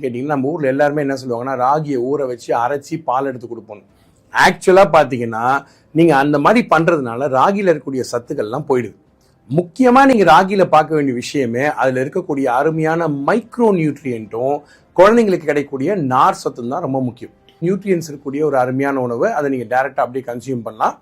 கேட்டிங்கன்னா நம்ம ஊரில் எல்லாருமே என்ன சொல்லுவாங்கன்னா ராகியை ஊற வச்சு அரைச்சி பால் எடுத்து கொடுப்போம். ஆக்சுவலாக பார்த்தீங்கன்னா நீங்கள் அந்த மாதிரி பண்ணுறதுனால ராகியில் இருக்கக்கூடிய சத்துக்கள்லாம் போயிடுது. முக்கியமாக நீங்கள் ராகியில் பார்க்க வேண்டிய விஷயமே அதில் இருக்கக்கூடிய அருமையான மைக்ரோ நியூட்ரியன்ட்டும் குழந்தைங்களுக்கு கிடைக்கக்கூடிய நார் சத்தும் தான் ரொம்ப முக்கியம். நியூட்ரியன்ஸ் இருக்கக்கூடிய ஒரு அருமையான உணவு, அதை நீங்கள் டைரெக்டாக அப்படியே கன்சியூம் பண்ணலாம்.